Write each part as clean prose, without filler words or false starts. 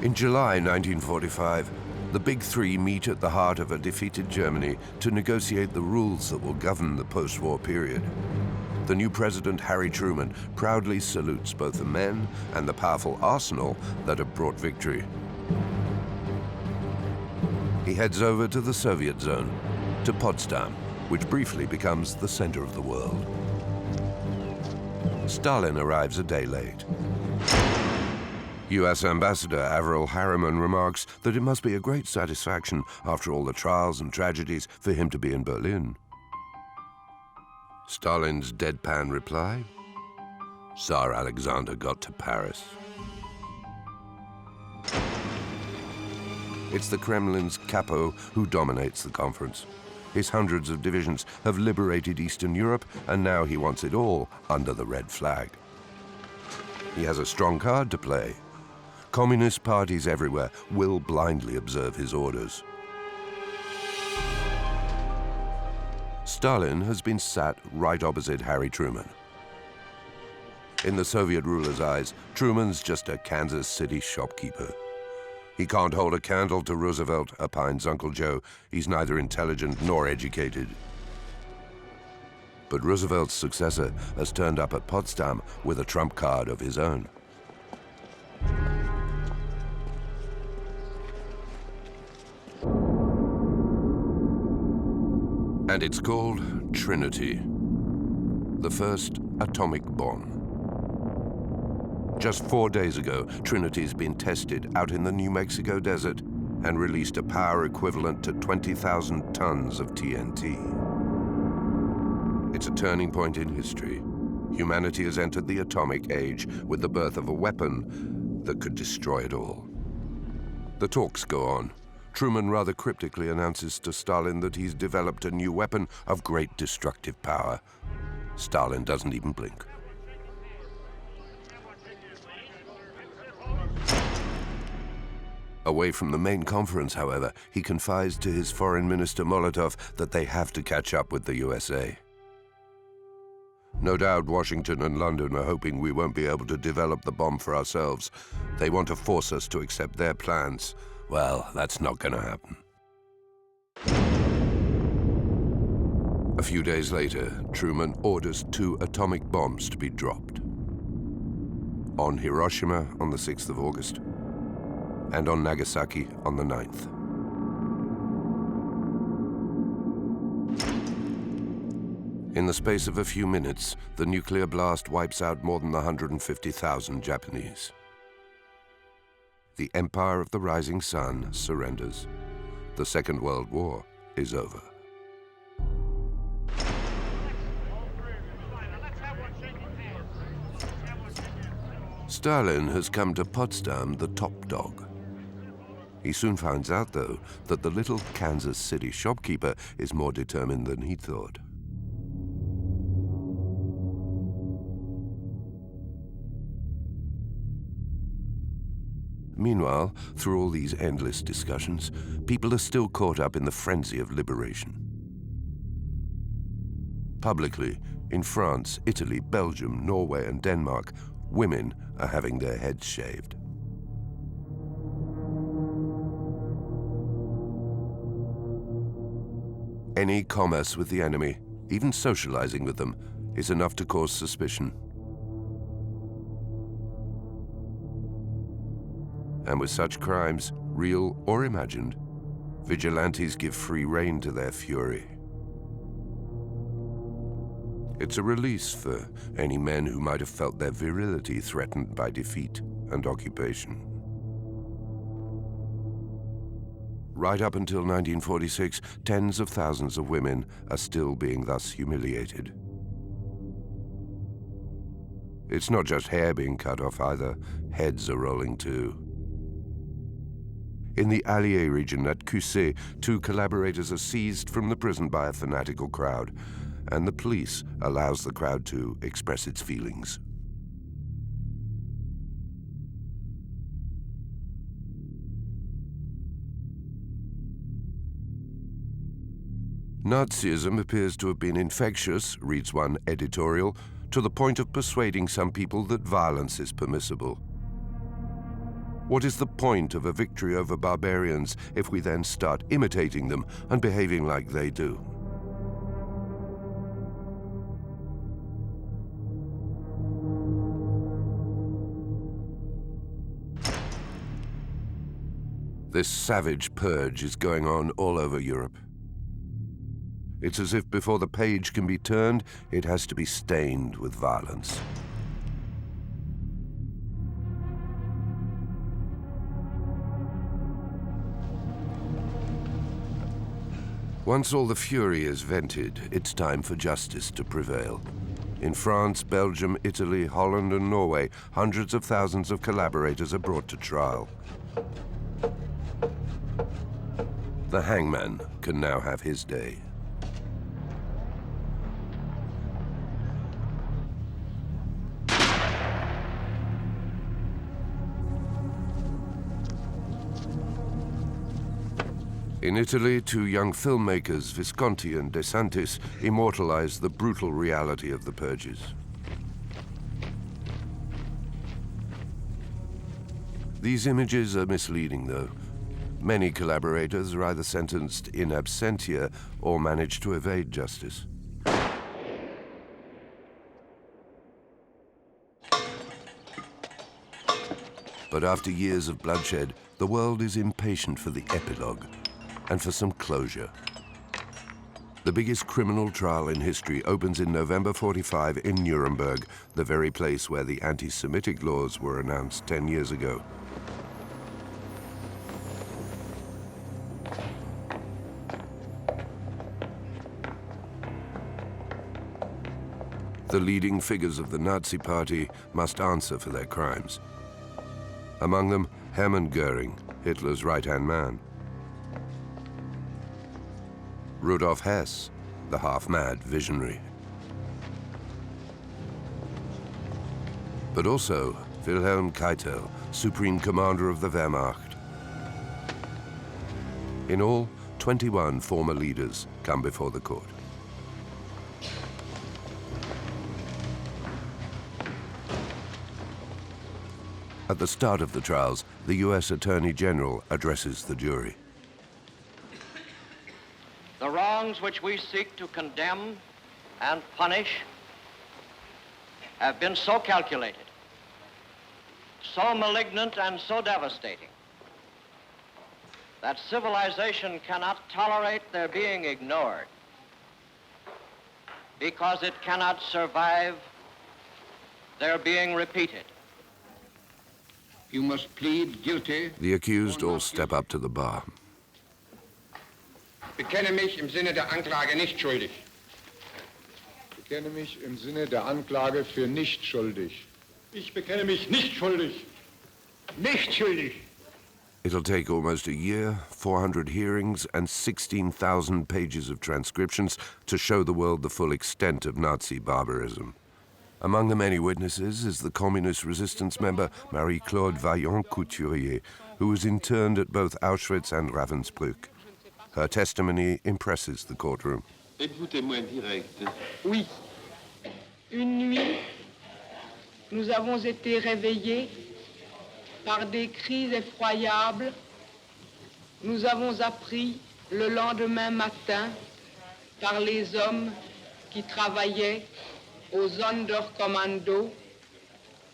In July 1945, the Big Three meet at the heart of a defeated Germany to negotiate the rules that will govern the post-war period. The new president, Harry Truman, proudly salutes both the men and the powerful arsenal that have brought victory. He heads over to the Soviet zone, to Potsdam, which briefly becomes the center of the world. Stalin arrives a day late. US Ambassador Averell Harriman remarks that it must be a great satisfaction, after all the trials and tragedies, for him to be in Berlin. Stalin's deadpan reply: Tsar Alexander got to Paris. It's the Kremlin's capo who dominates the conference. His hundreds of divisions have liberated Eastern Europe, and now he wants it all under the red flag. He has a strong card to play. Communist parties everywhere will blindly observe his orders. Stalin has been sat right opposite Harry Truman. In the Soviet ruler's eyes, Truman's just a Kansas City shopkeeper. He can't hold a candle to Roosevelt, opines Uncle Joe. He's neither intelligent nor educated. But Roosevelt's successor has turned up at Potsdam with a trump card of his own. And it's called Trinity, the first atomic bomb. Just 4 days ago, Trinity's been tested out in the New Mexico desert and released a power equivalent to 20,000 tons of TNT. It's a turning point in history. Humanity has entered the atomic age with the birth of a weapon that could destroy it all. The talks go on. Truman rather cryptically announces to Stalin that he's developed a new weapon of great destructive power. Stalin doesn't even blink. Away from the main conference, however, he confides to his foreign minister Molotov that they have to catch up with the USA. No doubt Washington and London are hoping we won't be able to develop the bomb for ourselves. They want to force us to accept their plans. Well, that's not going to happen. A few days later, Truman orders 2 atomic bombs to be dropped. On Hiroshima on the 6th of August, and on Nagasaki on the 9th. In the space of a few minutes, the nuclear blast wipes out more than 150,000 Japanese. The Empire of the Rising Sun surrenders. The Second World War is over. Stalin has come to Potsdam the top dog. He soon finds out, though, that the little Kansas City shopkeeper is more determined than he thought. Meanwhile, through all these endless discussions, people are still caught up in the frenzy of liberation. Publicly, in France, Italy, Belgium, Norway, and Denmark, women are having their heads shaved. Any commerce with the enemy, even socializing with them, is enough to cause suspicion. And with such crimes, real or imagined, vigilantes give free rein to their fury. It's a release for any men who might have felt their virility threatened by defeat and occupation. Right up until 1946, tens of thousands of women are still being thus humiliated. It's not just hair being cut off either, heads are rolling too. In the Allier region at Cussé, 2 collaborators are seized from the prison by a fanatical crowd, and the police allows the crowd to express its feelings. Nazism appears to have been infectious, reads one editorial, to the point of persuading some people that violence is permissible. What is the point of a victory over barbarians if we then start imitating them and behaving like they do? This savage purge is going on all over Europe. It's as if before the page can be turned, it has to be stained with violence. Once all the fury is vented, it's time for justice to prevail. In France, Belgium, Italy, Holland, and Norway, hundreds of thousands of collaborators are brought to trial. The hangman can now have his day. In Italy, two young filmmakers, Visconti and De Santis, immortalized the brutal reality of the purges. These images are misleading, though. Many collaborators are either sentenced in absentia or manage to evade justice. But after years of bloodshed, the world is impatient for the epilogue and for some closure. The biggest criminal trial in history opens in November 45 in Nuremberg, the very place where the anti-Semitic laws were announced 10 years ago. The leading figures of the Nazi Party must answer for their crimes. Among them, Hermann Göring, Hitler's right-hand man. Rudolf Hess, the half-mad visionary. But also Wilhelm Keitel, Supreme Commander of the Wehrmacht. In all, 21 former leaders come before the court. At the start of the trials, the US Attorney General addresses the jury. The wrongs which we seek to condemn and punish have been so calculated, so malignant and so devastating that civilization cannot tolerate their being ignored because it cannot survive their being repeated. You must plead guilty. The accused all step up to the bar. Bekenne mich im Sinne der Anklage nicht schuldig. Bekenne mich im Sinne der Anklage für nicht schuldig. Ich bekenne mich nicht schuldig. Nicht schuldig. It'll take almost a year, 400 hearings, and 16,000 pages of transcriptions to show the world the full extent of Nazi barbarism. Among the many witnesses is the communist resistance member Marie-Claude Vaillant-Couturier, who was interned at both Auschwitz and Ravensbrück. Her testimony impresses the courtroom. Êtes-vous témoin direct? Oui. Une nuit, nous avons été réveillés par des cris effroyables. Nous avons appris le lendemain matin par les hommes qui travaillaient au Sonderkommando,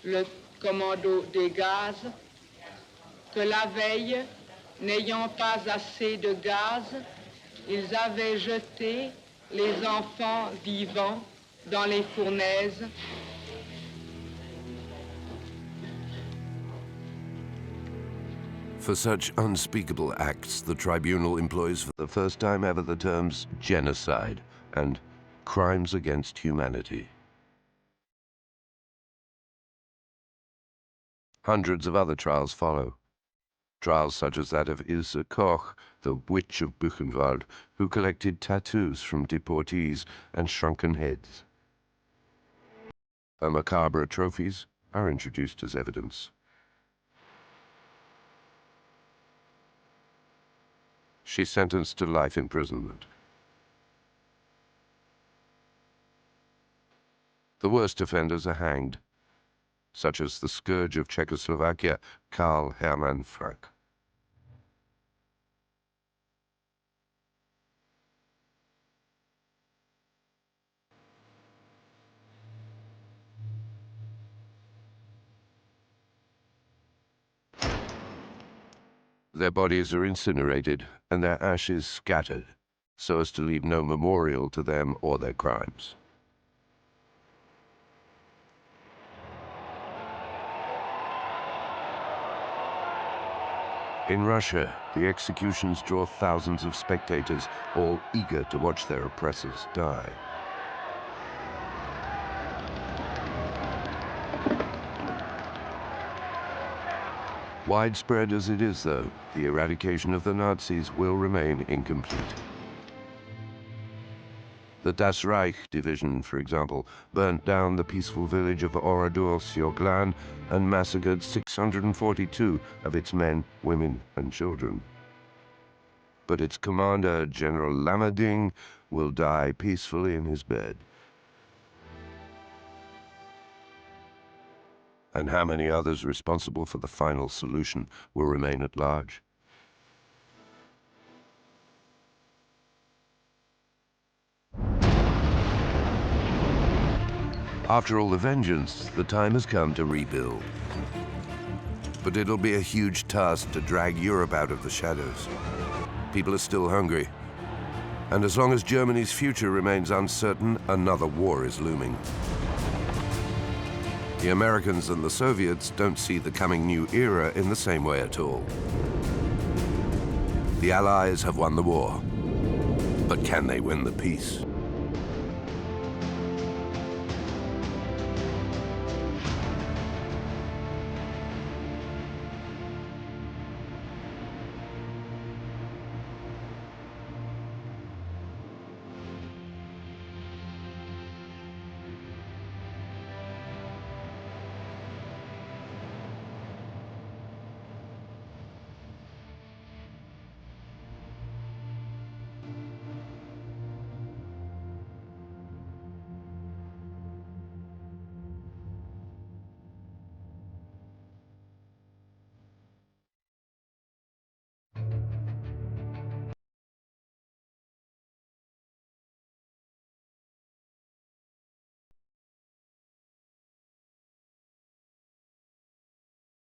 le commando des gaz, que la veille, n'ayant pas assez de gaz, ils avaient jeté les enfants vivants dans les fournaises. For such unspeakable acts, the tribunal employs for the first time ever the terms genocide and crimes against humanity. Hundreds of other trials follow. Trials such as that of Ilse Koch, the witch of Buchenwald, who collected tattoos from deportees and shrunken heads. Her macabre trophies are introduced as evidence. She's sentenced to life imprisonment. The worst offenders are hanged. such as the scourge of Czechoslovakia, Karl Hermann Frank. Their bodies are incinerated and their ashes scattered, so as to leave no memorial to them or their crimes. In Russia, the executions draw thousands of spectators, all eager to watch their oppressors die. Widespread as it is, though, the eradication of the Nazis will remain incomplete. The Das Reich division, for example, burnt down the peaceful village of Oradour-sur-Glane and massacred 642 of its men, women, and children. But its commander, General Lamading, will die peacefully in his bed. And how many others responsible for the final solution will remain at large? After all the vengeance, the time has come to rebuild. But it'll be a huge task to drag Europe out of the shadows. People are still hungry. And as long as Germany's future remains uncertain, another war is looming. The Americans and the Soviets don't see the coming new era in the same way at all. The Allies have won the war, but can they win the peace?